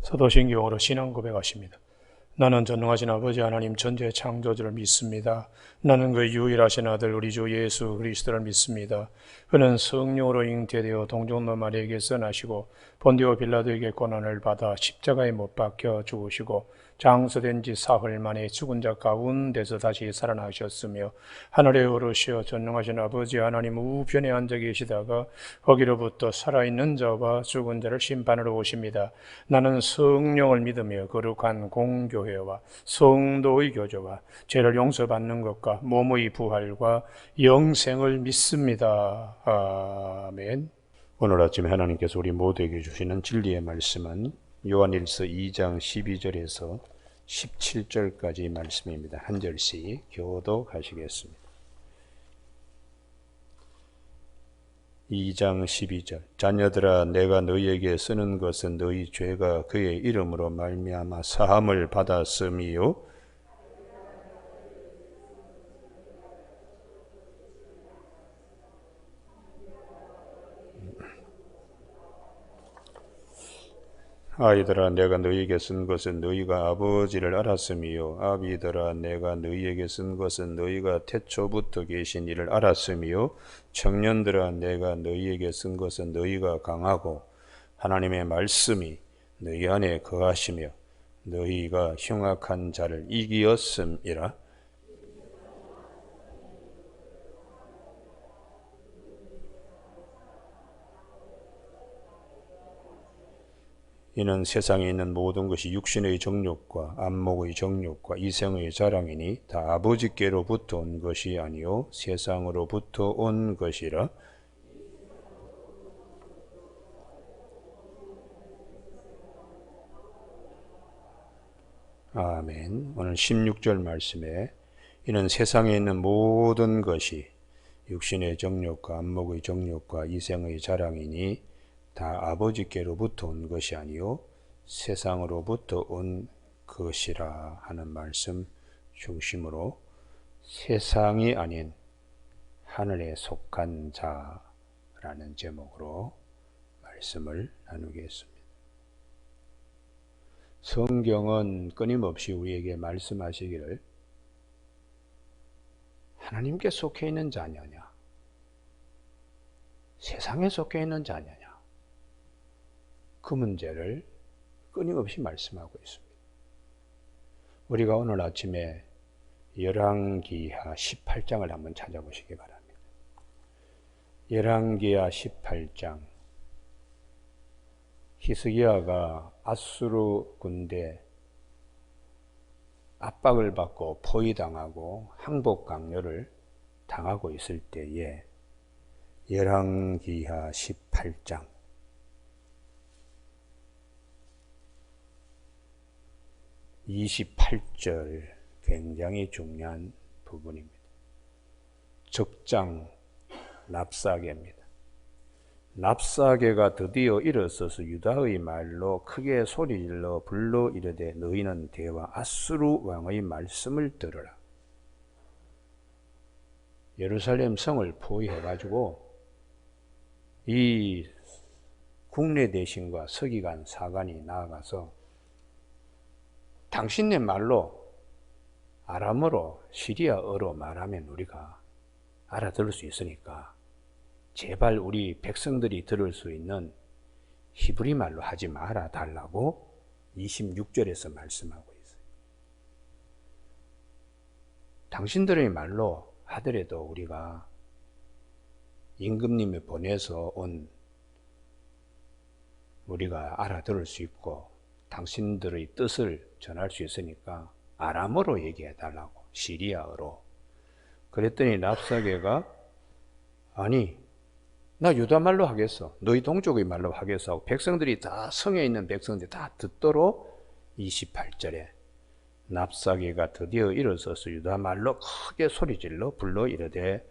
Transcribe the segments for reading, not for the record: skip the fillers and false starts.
사도신경으로 신앙 고백하십니다. 나는 전능하신 아버지 하나님 전지의 창조주를 믿습니다. 나는 그 유일하신 아들 우리 주 예수 그리스도를 믿습니다. 그는 성령으로 잉태되어 동정노 마리아에게서 나시고 본디오 빌라도에게 고난을 받아 십자가에 못 박혀 죽으시고 장서된 지 사흘 만에 죽은 자 가운데서 다시 살아나셨으며 하늘에 오르시어 전능하신 아버지 하나님 우편에 앉아 계시다가 거기로부터 살아있는 자와 죽은 자를 심판하러 오십니다. 나는 성령을 믿으며 거룩한 공교회와 성도의 교제와 죄를 용서받는 것과 몸의 부활과 영생을 믿습니다. 아멘. 오늘 아침에 하나님께서 우리 모두에게 주시는 진리의 말씀은 요한일서 2장 12절에서 17절까지 말씀입니다. 한 절씩 교독하시겠습니다. 2장 12절 자녀들아 내가 너희에게 쓰는 것은 너희 죄가 그의 이름으로 말미암아 사함을 받았음이요 아이들아 내가 너희에게 쓴 것은 너희가 아버지를 알았음이요 아비들아 내가 너희에게 쓴 것은 너희가 태초부터 계신 이를 알았음이요 청년들아 내가 너희에게 쓴 것은 너희가 강하고 하나님의 말씀이 너희 안에 거하시며 너희가 흉악한 자를 이기었음이라. 이는 세상에 있는 모든 것이 육신의 정욕과 안목의 정욕과 이생의 자랑이니 다 아버지께로부터 온 것이 아니요 세상으로부터 온 것이라. 아멘. 오늘 16절 말씀에 이는 세상에 있는 모든 것이 육신의 정욕과 안목의 정욕과 이생의 자랑이니 다 아버지께로부터 온 것이 아니요 세상으로부터 온 것이라 하는 말씀 중심으로 세상이 아닌 하늘에 속한 자라는 제목으로 말씀을 나누겠습니다. 성경은 끊임없이 우리에게 말씀하시기를 하나님께 속해 있는 자냐냐 세상에 속해 있는 자냐냐 그 문제를 끊임없이 말씀하고 있습니다. 우리가 오늘 아침에 열왕기하 18장을 한번 찾아보시기 바랍니다. 열왕기하 18장 히스기야가 아수르 군대 압박을 받고 포위당하고 항복 강요를 당하고 있을 때에 열왕기하 18장 28절 굉장히 중요한 부분입니다. 적장 랍사게입니다. 랍사게가 드디어 일어서서 유다의 말로 크게 소리질러 불러 이르되 너희는 대와 아수르 왕의 말씀을 들으라. 예루살렘 성을 포위해가지고 이 국내 대신과 서기관 사관이 나아가서 당신네 말로 아람어로 시리아어로 말하면 우리가 알아들을 수 있으니까 제발 우리 백성들이 들을 수 있는 히브리 말로 하지 말아 달라고 26절에서 말씀하고 있어요. 당신들의 말로 하더라도 우리가 임금님이 보내서 온 우리가 알아들을 수 있고 당신들의 뜻을 전할 수 있으니까 아람어로 얘기해 달라고 시리아어로. 그랬더니 랍사게가 아니 나 유다 말로 하겠어 너희 동족의 말로 하겠어 하고 백성들이 다 성에 있는 백성들이 다 듣도록 28절에 랍사게가 드디어 일어서서 유다 말로 크게 소리질러 불러 이르되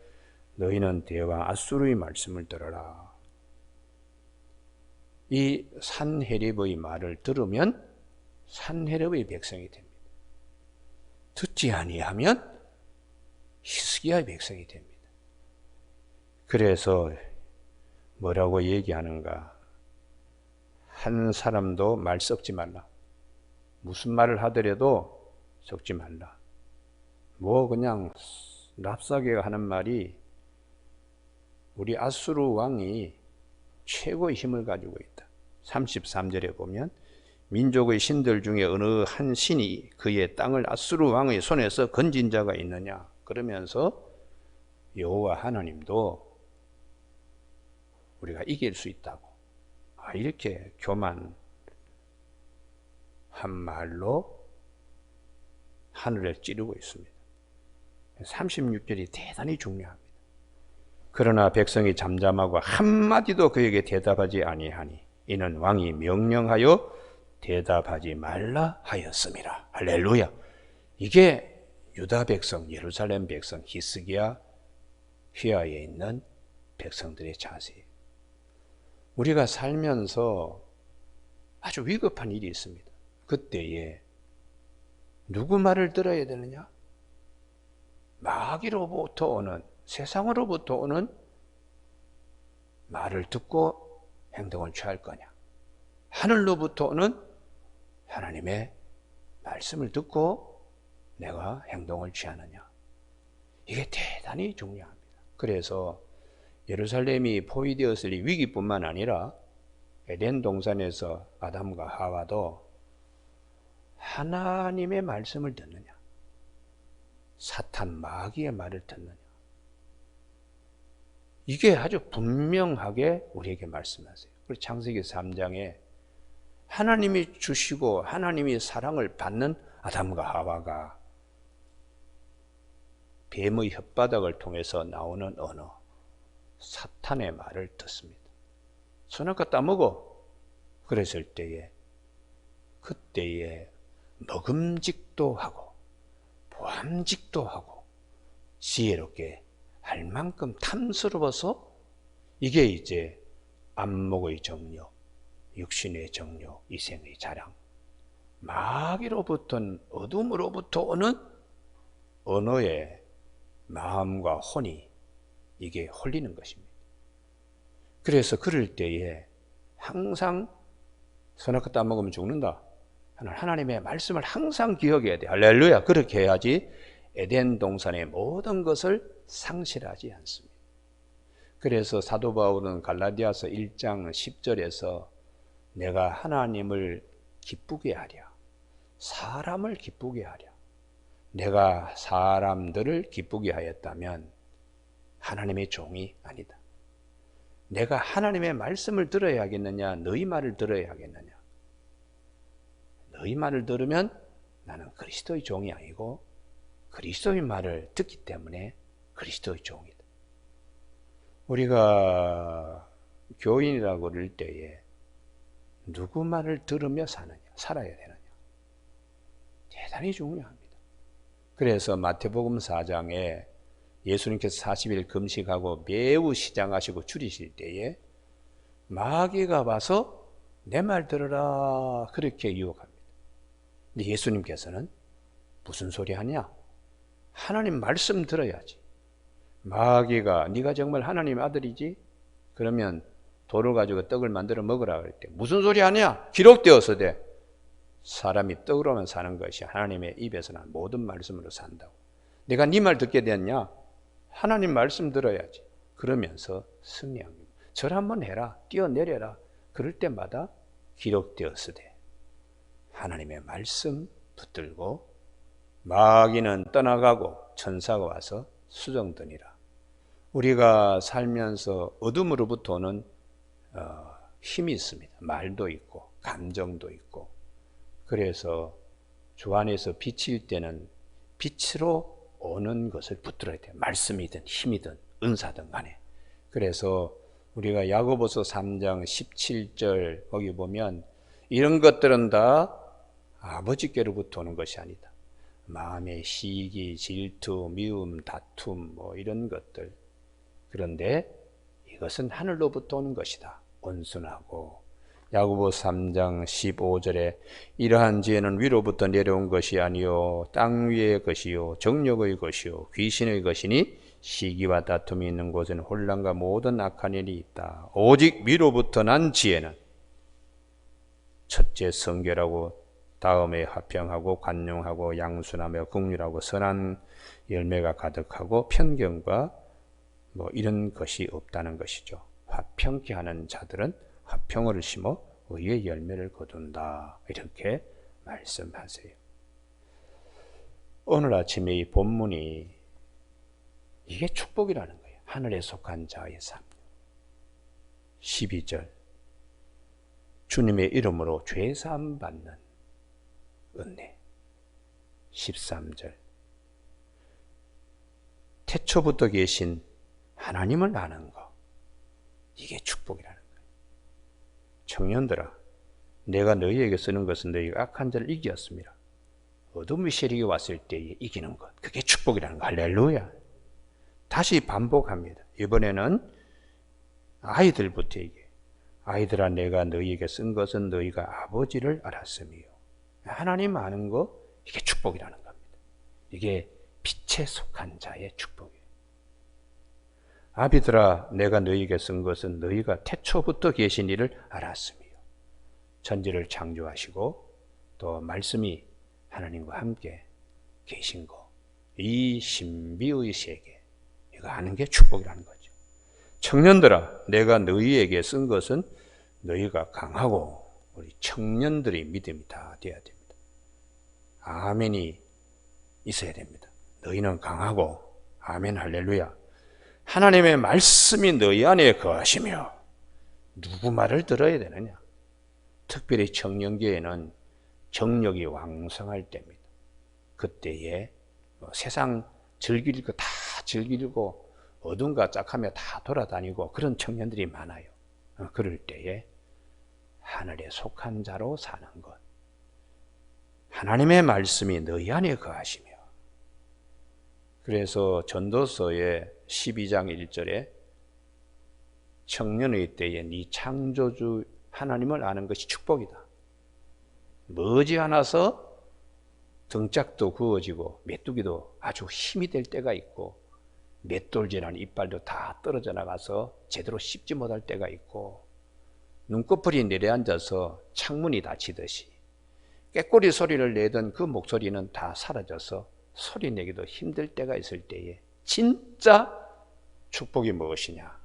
너희는 대와 아수르의 말씀을 들어라. 이 산헤립의 말을 들으면 산헤립의 백성이 됩니다. 듣지 아니하면 히스기야의 백성이 됩니다. 그래서 뭐라고 얘기하는가? 한 사람도 말 섞지 말라. 무슨 말을 하더라도 섞지 말라. 뭐 그냥 랍사게가 하는 말이 우리 아수르 왕이 최고의 힘을 가지고 있다. 33절에 보면 민족의 신들 중에 어느 한 신이 그의 땅을 아수르 왕의 손에서 건진 자가 있느냐. 그러면서 여호와 하나님도 우리가 이길 수 있다고. 이렇게 교만한 말로 하늘을 찌르고 있습니다. 36절이 대단히 중요합니다. 그러나 백성이 잠잠하고 한마디도 그에게 대답하지 아니하니 이는 왕이 명령하여 대답하지 말라 하였음이라. 할렐루야. 이게 유다 백성, 예루살렘 백성, 히스기야 휘하에 있는 백성들의 자세예요. 우리가 살면서 아주 위급한 일이 있습니다. 그때에 누구 말을 들어야 되느냐? 마귀로부터 오는, 세상으로부터 오는 말을 듣고 행동을 취할 거냐? 하늘로부터 오는 하나님의 말씀을 듣고 내가 행동을 취하느냐? 이게 대단히 중요합니다. 그래서 예루살렘이 포위되었을 이 위기뿐만 아니라 에덴 동산에서 아담과 하와도 하나님의 말씀을 듣느냐, 사탄 마귀의 말을 듣느냐, 이게 아주 분명하게 우리에게 말씀하세요. 그리고 창세기 3장에 하나님이 주시고 하나님이 사랑을 받는 아담과 하와가 뱀의 혓바닥을 통해서 나오는 언어, 사탄의 말을 듣습니다. 선악과 따먹어. 그랬을 때에 그때에 먹음직도 하고 보암직도 하고 지혜롭게 할 만큼 탐스러워서 이게 이제 안목의 정욕, 육신의 정욕, 이생의 자랑, 마귀로부터 어둠으로부터 오는 언어의 마음과 혼이 이게 홀리는 것입니다. 그래서 그럴 때에 항상 선악과 따먹으면 죽는다. 하나님의 말씀을 항상 기억해야 돼. 할렐루야. 그렇게 해야지 에덴 동산의 모든 것을 상실하지 않습니다. 그래서 사도 바울은 갈라디아서 1장 10절에서 내가 하나님을 기쁘게 하랴, 사람을 기쁘게 하랴. 내가 사람들을 기쁘게 하였다면 하나님의 종이 아니다. 내가 하나님의 말씀을 들어야 하겠느냐, 너희 말을 들어야 하겠느냐. 너희 말을 들으면 나는 그리스도의 종이 아니고 그리스도의 말을 듣기 때문에 그리스도의 종이다. 우리가 교인이라고 그럴 때에 누구 말을 들으며 살아야 되느냐. 대단히 중요합니다. 그래서 마태복음 4장에 예수님께서 40일 금식하고 매우 시장하시고 줄이실 때에 마귀가 와서 내 말 들으라 그렇게 유혹합니다. 근데 예수님께서는 무슨 소리 하냐? 하나님 말씀 들어야지. 마귀가 네가 정말 하나님의 아들이지? 그러면 돌을 가지고 떡을 만들어 먹으라 그럴 때 무슨 소리 하냐? 기록되었으되 사람이 떡으로만 사는 것이 하나님의 입에서 난 모든 말씀으로 산다고. 내가 네 말 듣게 됐냐? 하나님 말씀 들어야지. 그러면서 승리합니다. 절 한번 해라. 뛰어내려라. 그럴 때마다 기록되었으되 하나님의 말씀 붙들고 마귀는 떠나가고 천사가 와서 수정드니라. 우리가 살면서 어둠으로부터 오는 힘이 있습니다. 말도 있고 감정도 있고. 그래서 주 안에서 빛일 때는 빛으로 오는 것을 붙들어야 돼요. 말씀이든 힘이든 은사든 간에. 그래서 우리가 야고보서 3장 17절 거기 보면 이런 것들은 다 아버지께로부터 오는 것이 아니다. 마음의 시기, 질투, 미움, 다툼 뭐 이런 것들. 그런데 이것은 하늘로부터 오는 것이다. 온순하고. 야고보 3장 15절에 이러한 지혜는 위로부터 내려온 것이 아니요 땅 위의 것이요 정욕의 것이요 귀신의 것이니 시기와 다툼이 있는 곳에는 혼란과 모든 악한 일이 있다. 오직 위로부터 난 지혜는 첫째 성결하고 다음에 화평하고 관용하고 양순하며 긍휼하고 선한 열매가 가득하고 편견과 뭐 이런 것이 없다는 것이죠. 화평케 하는 자들은 화평을 심어 의의 열매를 거둔다. 이렇게 말씀하세요. 오늘 아침에 이 본문이 이게 축복이라는 거예요. 하늘에 속한 자의 삶. 12절 주님의 이름으로 죄사함 받는 은혜. 13절 태초부터 계신 하나님을 아는 것. 이게 축복이라는 거예요. 청년들아, 내가 너희에게 쓰는 것은 너희가 악한 자를 이기었습니다. 어둠의 세력이 왔을 때에 이기는 것. 그게 축복이라는 거. 할렐루야. 다시 반복합니다. 이번에는 아이들부터 얘기해요. 아이들아, 내가 너희에게 쓴 것은 너희가 아버지를 알았음이요. 하나님 아는 거, 이게 축복이라는 겁니다. 이게 빛에 속한 자의 축복이에요. 아비들아, 내가 너희에게 쓴 것은 너희가 태초부터 계신 이를 알았음이요. 천지를 창조하시고 또 말씀이 하나님과 함께 계신 거. 이 신비의 세계, 이거 아는 게 축복이라는 거죠. 청년들아, 내가 너희에게 쓴 것은 너희가 강하고, 우리 청년들의 믿음이 다 돼야 됩니다. 아멘이 있어야 됩니다. 너희는 강하고, 아멘 할렐루야. 하나님의 말씀이 너희 안에 거하시며 누구 말을 들어야 되느냐? 특별히 청년기에는 정력이 왕성할 때입니다. 그때에 세상 즐길 거 다 즐기고 어둠과 짝하며 다 돌아다니고 그런 청년들이 많아요. 그럴 때에 하늘에 속한 자로 사는 것. 하나님의 말씀이 너희 안에 거하시며. 그래서 전도서의 12장 1절에 청년의 때에 네 창조주 하나님을 아는 것이 축복이다. 머지않아서 등짝도 구워지고 메뚜기도 아주 힘이 될 때가 있고 맷돌질하는 이빨도 다 떨어져 나가서 제대로 씹지 못할 때가 있고 눈꺼풀이 내려앉아서 창문이 닫히듯이 꾀꼬리 소리를 내던 그 목소리는 다 사라져서 소리 내기도 힘들 때가 있을 때에 진짜 축복이 무엇이냐?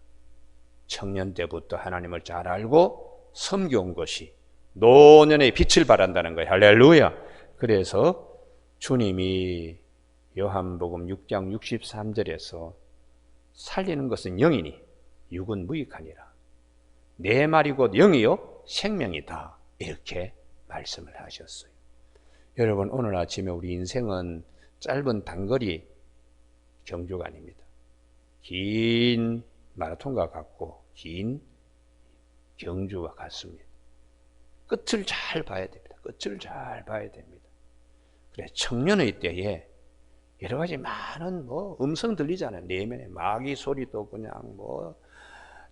청년 때부터 하나님을 잘 알고 섬겨온 것이 노년의 빛을 발한다는 거예요. 할렐루야. 그래서 주님이 요한복음 6장 63절에서 살리는 것은 영이니 육은 무익하니라. 내 말이 곧 영이요 생명이다. 이렇게 말씀을 하셨어요. 여러분, 오늘 아침에 우리 인생은 짧은 단거리 경주가 아닙니다. 긴 마라톤과 같고 긴 경주와 같습니다. 끝을 잘 봐야 됩니다. 끝을 잘 봐야 됩니다. 그래, 청년의 때에 여러 가지 많은 음성 들리잖아요. 내면에 마귀 소리도 그냥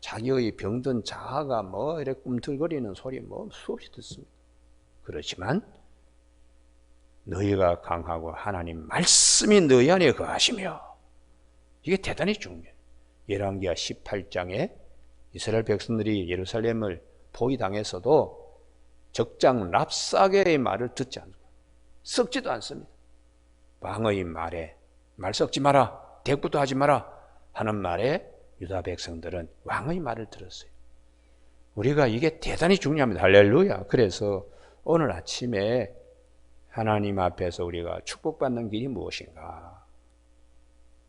자기의 병든 자아가 이렇게 꿈틀거리는 소리 수없이 듣습니다. 그렇지만 너희가 강하고 하나님 말씀이 너희 안에 거하시며, 이게 대단히 중요해요. 열왕기하 18장에 이스라엘 백성들이 예루살렘을 포위당해서도 적장 랍사게의 말을 듣지 않고 썩지도 않습니다. 왕의 말에 말 썩지 마라, 대꾸도 하지 마라 하는 말에 유다 백성들은 왕의 말을 들었어요. 우리가 이게 대단히 중요합니다. 할렐루야. 그래서 오늘 아침에 하나님 앞에서 우리가 축복받는 길이 무엇인가?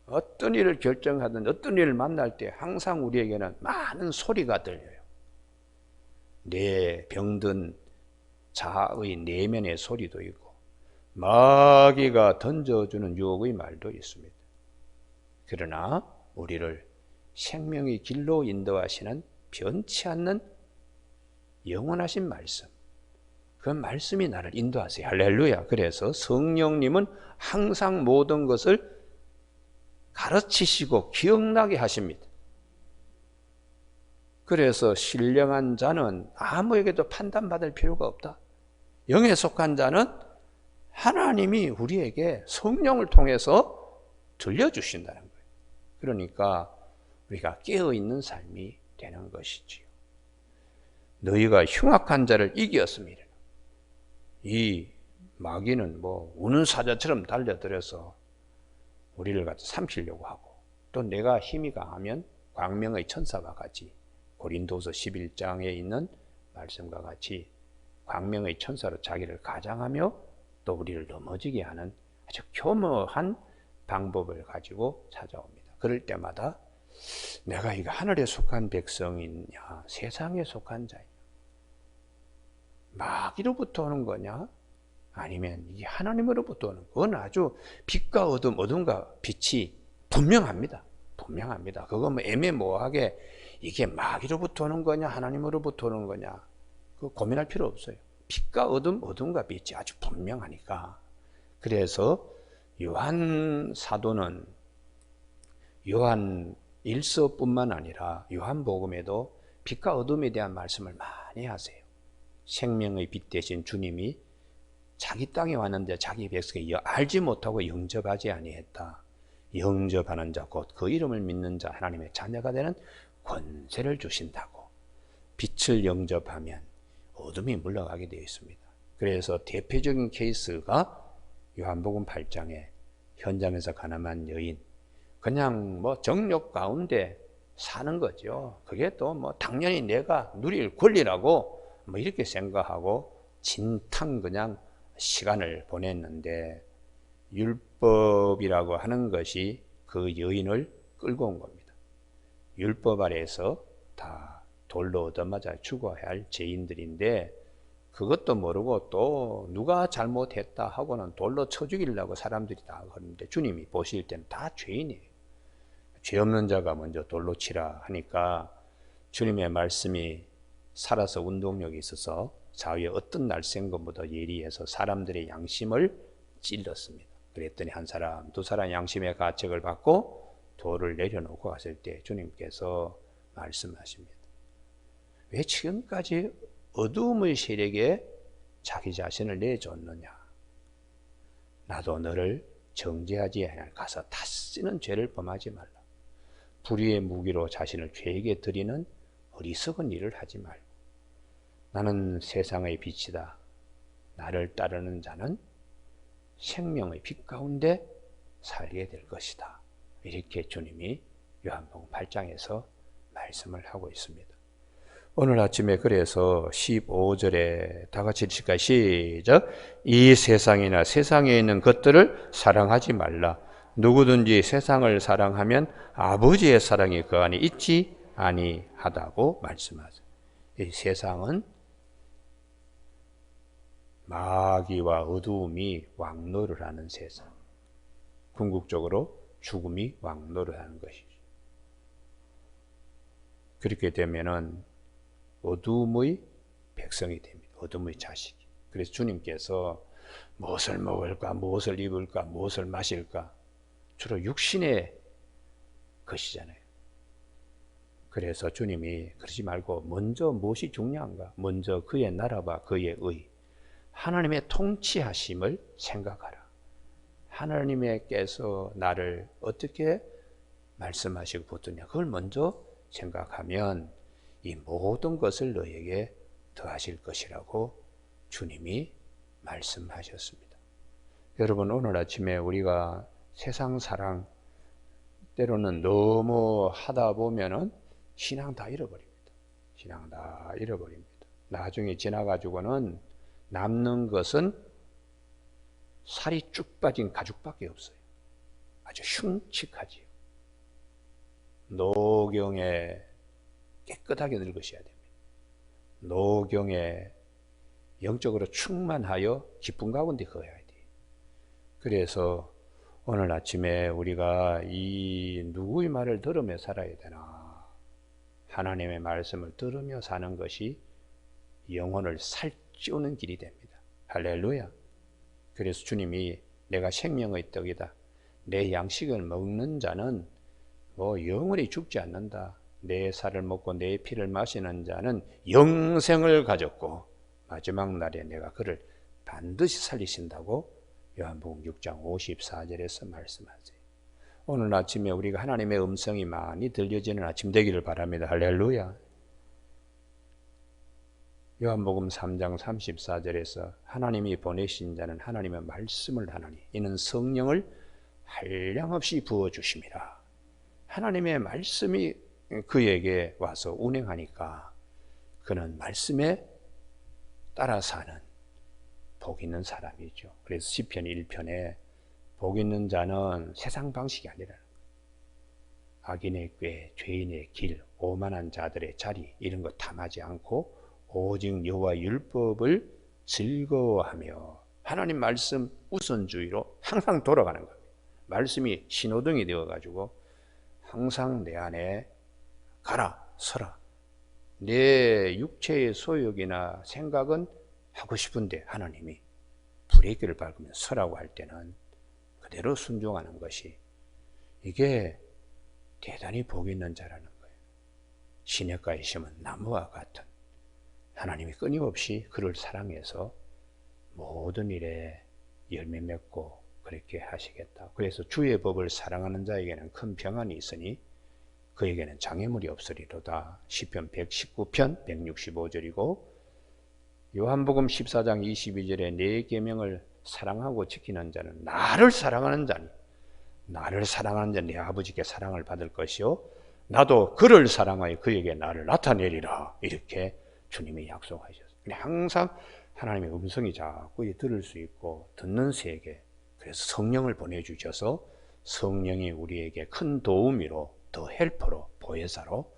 어떤 일을 결정하든 어떤 일을 만날 때 항상 우리에게는 많은 소리가 들려요. 내 병든 자아의 내면의 소리도 있고 마귀가 던져주는 유혹의 말도 있습니다. 그러나 우리를 생명의 길로 인도하시는 변치 않는 영원하신 말씀, 그 말씀이 나를 인도하세요. 할렐루야. 그래서 성령님은 항상 모든 것을 가르치시고 기억나게 하십니다. 그래서 신령한 자는 아무에게도 판단받을 필요가 없다. 영에 속한 자는 하나님이 우리에게 성령을 통해서 들려주신다는 거예요. 그러니까 우리가 깨어있는 삶이 되는 것이지요. 너희가 흉악한 자를 이기었습니다. 이 마귀는 뭐 우는 사자처럼 달려들어서 우리를 갖다 삼키려고 하고, 또 내가 힘이 강하면 광명의 천사와 같이 고린도서 11장에 있는 말씀과 같이 광명의 천사로 자기를 가장하며 또 우리를 넘어지게 하는 아주 교묘한 방법을 가지고 찾아옵니다. 그럴 때마다 내가 이거 하늘에 속한 백성이냐 세상에 속한 자냐, 마귀로부터 오는 거냐 아니면 이게 하나님으로부터 오는 거. 그건 아주 빛과 어둠, 어둠과 빛이 분명합니다. 분명합니다. 그거 뭐 애매모호하게 이게 마귀로부터 오는 거냐 하나님으로부터 오는 거냐 그거 고민할 필요 없어요. 빛과 어둠, 어둠과 빛이 아주 분명하니까. 그래서 요한 사도는 요한 1서뿐만 아니라 요한복음에도 빛과 어둠에 대한 말씀을 많이 하세요. 생명의 빛 대신 주님이 자기 땅에 왔는데 자기 백성이 알지 못하고 영접하지 아니했다. 영접하는 자 곧 그 이름을 믿는 자 하나님의 자녀가 되는 권세를 주신다고. 빛을 영접하면 어둠이 물러가게 되어 있습니다. 그래서 대표적인 케이스가 요한복음 8장에 현장에서 가늠한 여인, 그냥 뭐 정욕 가운데 사는 거죠. 그게 또 뭐 당연히 내가 누릴 권리라고 뭐 이렇게 생각하고 진탕 그냥 시간을 보냈는데, 율법이라고 하는 것이 그 여인을 끌고 온 겁니다. 율법 아래에서 다 돌로 얻어맞아 죽어야 할 죄인들인데 그것도 모르고 또 누가 잘못했다 하고는 돌로 쳐 죽이려고 사람들이 다 하는데, 주님이 보실 때는 다 죄인이에요. 죄 없는 자가 먼저 돌로 치라 하니까 주님의 말씀이 살아서 운동력이 있어서 좌우에 어떤 날쌘 것보다 예리해서 사람들의 양심을 찔렀습니다. 그랬더니 한 사람, 두 사람 양심의 가책을 받고 돌을 내려놓고 갔을 때 주님께서 말씀하십니다. 왜 지금까지 어두움의 세력에 자기 자신을 내줬느냐? 나도 너를 정죄하지 아니하리라. 가서 다시는 죄를 범하지 말라. 불의의 무기로 자신을 죄에게 드리는 어리석은 일을 하지 말고, 나는 세상의 빛이다. 나를 따르는 자는 생명의 빛 가운데 살게 될 것이다. 이렇게 주님이 요한복음 8장에서 말씀을 하고 있습니다. 오늘 아침에 그래서 15절에 다 같이 읽을까요? 시작. 이 세상이나 세상에 있는 것들을 사랑하지 말라. 누구든지 세상을 사랑하면 아버지의 사랑이 그 안에 있지 아니하다고 말씀하세요. 이 세상은 마귀와 어두움이 왕노를 하는 세상, 궁극적으로 죽음이 왕노를 하는 것이죠. 그렇게 되면은 어두움의 백성이 됩니다. 어둠의 자식이. 그래서 주님께서 무엇을 먹을까, 무엇을 입을까, 무엇을 마실까, 주로 육신의 것이잖아요. 그래서 주님이 그러지 말고 먼저 무엇이 중요한가? 먼저 그의 나라와 그의 의, 하나님의 통치하심을 생각하라. 하나님께서 나를 어떻게 말씀하시고 붙드냐, 그걸 먼저 생각하면 이 모든 것을 너에게 더하실 것이라고 주님이 말씀하셨습니다. 여러분, 오늘 아침에 우리가 세상 사랑 때로는 너무 하다 보면은 신앙 다 잃어버립니다. 신앙 다 잃어버립니다. 나중에 지나가지고는 남는 것은 살이 쭉 빠진 가죽밖에 없어요. 아주 흉측하지요. 노경에 깨끗하게 늙으셔야 됩니다. 노경에 영적으로 충만하여 기쁨 가운데 거해야 돼요. 그래서 오늘 아침에 우리가 이 누구의 말을 들으며 살아야 되나? 하나님의 말씀을 들으며 사는 것이 영혼을 살찌우는 길이 됩니다. 할렐루야. 그래서 주님이 내가 생명의 떡이다. 내 양식을 먹는 자는 뭐 영원히 죽지 않는다. 내 살을 먹고 내 피를 마시는 자는 영생을 가졌고 마지막 날에 내가 그를 반드시 살리신다고 요한복음 6장 54절에서 말씀하세요. 오늘 아침에 우리가 하나님의 음성이 많이 들려지는 아침 되기를 바랍니다. 할렐루야. 요한복음 3장 34절에서 하나님이 보내신 자는 하나님의 말씀을 하나니 이는 성령을 한량없이 부어주심이라. 하나님의 말씀이 그에게 와서 운행하니까 그는 말씀에 따라 사는 복 있는 사람이죠. 그래서 시편 1편에 복 있는 자는 세상 방식이 아니라 악인의 꾀, 죄인의 길, 오만한 자들의 자리 이런 거 탐하지 않고 오직 여호와 율법을 즐거워하며 하나님 말씀 우선주의로 항상 돌아가는 거예요. 말씀이 신호등이 되어가지고 항상 내 안에 가라, 서라. 내 육체의 소욕이나 생각은 하고 싶은데 하나님이 브레이크를 밟으면 서라고 할 때는 그대로 순종하는 것이 이게 대단히 복 있는 자라는 거예요. 시냇가에 심은 나무와 같은 하나님이 끊임없이 그를 사랑해서 모든 일에 열매 맺고 그렇게 하시겠다. 그래서 주의 법을 사랑하는 자에게는 큰 평안이 있으니 그에게는 장애물이 없으리로다. 시편 119편 165절이고 요한복음 14장 22절에 내 계명을 사랑하고 지키는 자는 나를 사랑하는 자니 나를 사랑하는 자는 내 아버지께 사랑을 받을 것이요 나도 그를 사랑하여 그에게 나를 나타내리라. 이렇게 주님이 약속하셨어요. 항상 하나님의 음성이 자꾸 들을 수 있고 듣는 세계, 그래서 성령을 보내주셔서 성령이 우리에게 큰 도우미로 더 헬퍼로 보혜사로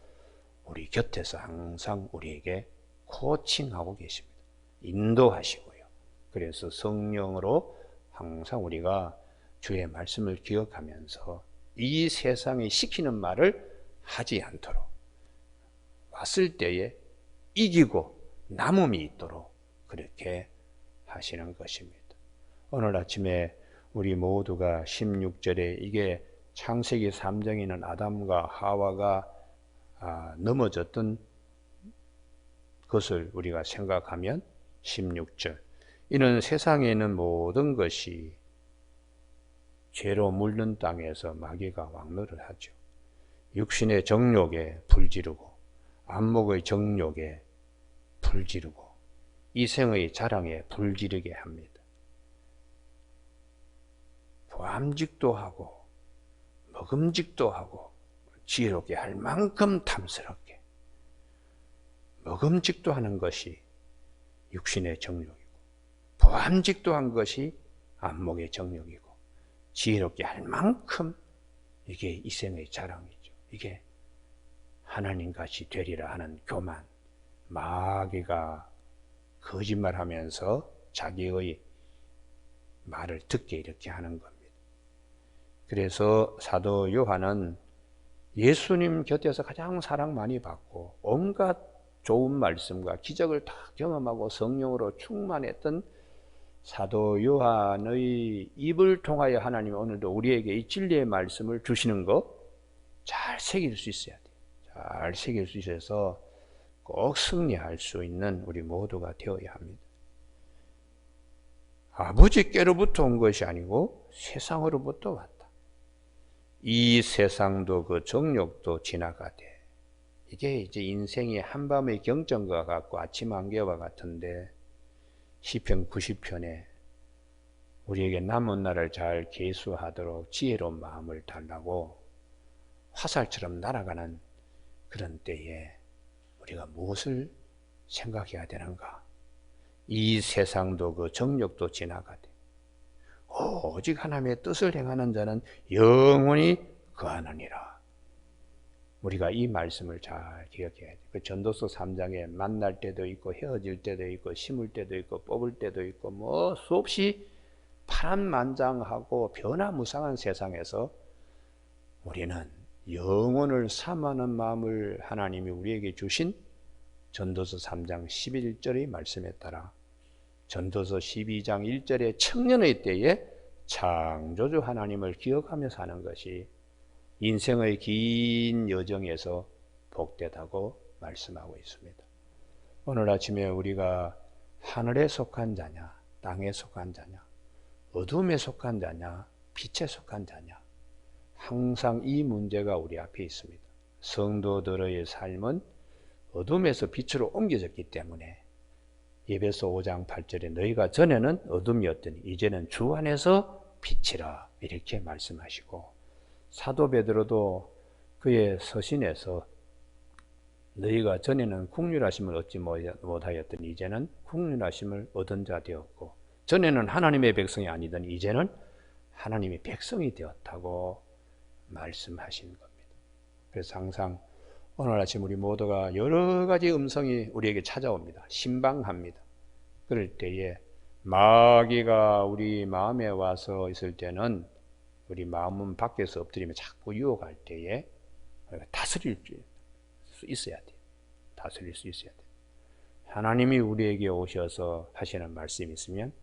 우리 곁에서 항상 우리에게 코칭하고 계십니다. 인도하시고요. 그래서 성령으로 항상 우리가 주의 말씀을 기억하면서 이 세상이 시키는 말을 하지 않도록 왔을 때에 이기고 남음이 있도록 그렇게 하시는 것입니다. 오늘 아침에 우리 모두가 16절에 이게 창세기 3장에는 아담과 하와가 넘어졌던 것을 우리가 생각하면 16절 이는 세상에 있는 모든 것이 죄로 물든 땅에서 마귀가 왕노를 하죠. 육신의 정욕에 불지르고 안목의 정욕에 불지르고 이생의 자랑에 불지르게 합니다. 보암직도 하고 먹음직도 하고 지혜롭게 할 만큼 탐스럽게 먹음직도 하는 것이 육신의 정욕이고 보암직도 한 것이 안목의 정욕이고 지혜롭게 할 만큼 이게 이생의 자랑이죠. 이게 하나님같이 되리라 하는 교만, 마귀가 거짓말하면서 자기의 말을 듣게 이렇게 하는 겁니다. 그래서 사도 요한은 예수님 곁에서 가장 사랑 많이 받고 온갖 좋은 말씀과 기적을 다 경험하고 성령으로 충만했던 사도 요한의 입을 통하여 하나님 오늘도 우리에게 이 진리의 말씀을 주시는 거 잘 새길 수 있어야 돼요. 잘 새길 수 있어서 꼭 승리할 수 있는 우리 모두가 되어야 합니다. 아버지께로부터 온 것이 아니고 세상으로부터 왔다. 이 세상도 그 정욕도 지나가되 이게 이제 인생이 한밤의 경전과 같고 아침 안개와 같은데 시편 90편에 우리에게 남은 날을 잘 계수하도록 지혜로운 마음을 달라고 화살처럼 날아가는 그런 때에 우리가 무엇을 생각해야 되는가? 이 세상도 그 정욕도 지나가되 오직 하나님의 뜻을 행하는 자는 영원히 거하느니라. 우리가 이 말씀을 잘 기억해야 돼요. 그 전도서 3장에 만날 때도 있고 헤어질 때도 있고 심을 때도 있고 뽑을 때도 있고 뭐 수없이 파란만장하고 변화무쌍한 세상에서 우리는 영혼을 삼하는 마음을 하나님이 우리에게 주신 전도서 3장 11절의 말씀에 따라 전도서 12장 1절의 청년의 때에 창조주 하나님을 기억하며 사는 것이 인생의 긴 여정에서 복되다고 말씀하고 있습니다. 오늘 아침에 우리가 하늘에 속한 자냐, 땅에 속한 자냐, 어둠에 속한 자냐, 빛에 속한 자냐, 항상 이 문제가 우리 앞에 있습니다. 성도들의 삶은 어둠에서 빛으로 옮겨졌기 때문에 에베소 5장 8절에 너희가 전에는 어둠이었더니 이제는 주 안에서 빛이라 이렇게 말씀하시고, 사도 베드로도 그의 서신에서 너희가 전에는 국률하심을 얻지 못하였더니 이제는 국률하심을 얻은 자 되었고, 전에는 하나님의 백성이 아니더니 이제는 하나님의 백성이 되었다고 말씀하신 겁니다. 그래서 항상 오늘 아침 우리 모두가 여러 가지 음성이 우리에게 찾아옵니다. 신방합니다. 그럴 때에 마귀가 우리 마음에 와서 있을 때는 우리 마음은 밖에서 엎드리며 자꾸 유혹할 때에 다스릴 수 있어야 돼요. 다스릴 수 있어야 돼요. 하나님이 우리에게 오셔서 하시는 말씀이 있으면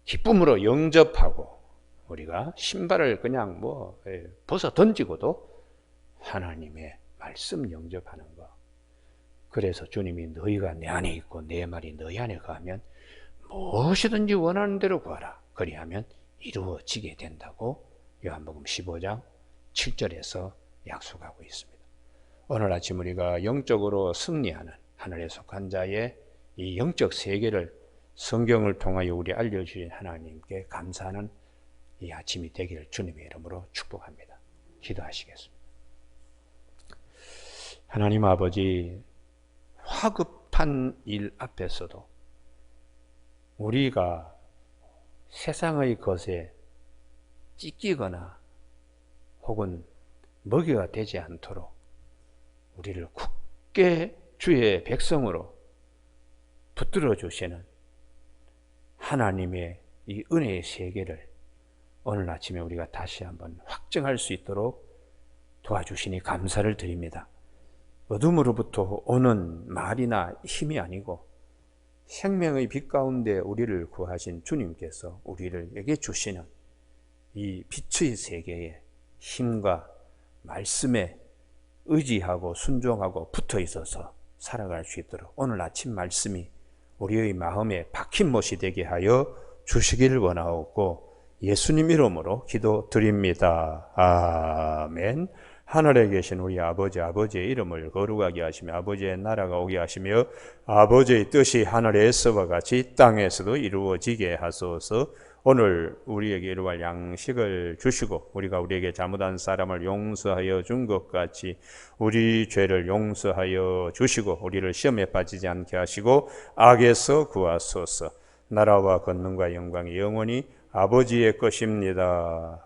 기쁨으로 영접하고, 우리가 신발을 그냥 벗어 던지고도 하나님의 말씀 영접하는 거. 그래서 주님이 너희가 내 안에 있고 내 말이 너희 안에 거하면 무엇이든지 원하는 대로 구하라. 그리하면 이루어지게 된다고 요한복음 15장 7절에서 약속하고 있습니다. 오늘 아침 우리가 영적으로 승리하는 하늘에 속한 자의 이 영적 세계를 성경을 통하여 우리 알려주신 하나님께 감사하는 이 아침이 되기를 주님의 이름으로 축복합니다. 기도하시겠습니다. 하나님 아버지, 화급한 일 앞에서도 우리가 세상의 것에 찢기거나 혹은 먹이가 되지 않도록 우리를 굳게 주의 백성으로 붙들어 주시는 하나님의 이 은혜의 세계를 오늘 아침에 우리가 다시 한번 확증할 수 있도록 도와주시니 감사를 드립니다. 어둠으로부터 오는 말이나 힘이 아니고 생명의 빛 가운데 우리를 구하신 주님께서 우리에게 주시는 이 빛의 세계에 힘과 말씀에 의지하고 순종하고 붙어 있어서 살아갈 수 있도록 오늘 아침 말씀이 우리의 마음에 박힌 못이 되게 하여 주시기를 원하옵고 예수님 이름으로 기도드립니다. 아멘. 하늘에 계신 우리 아버지의 이름을 거룩하게 하시며 아버지의 나라가 오게 하시며 아버지의 뜻이 하늘에서와 같이 땅에서도 이루어지게 하소서. 오늘 우리에게 일용할 양식을 주시고 우리가 우리에게 잘못한 사람을 용서하여 준 것 같이 우리 죄를 용서하여 주시고 우리를 시험에 빠지지 않게 하시고 악에서 구하소서. 나라와 권능과 영광이 영원히 아버지의 것입니다.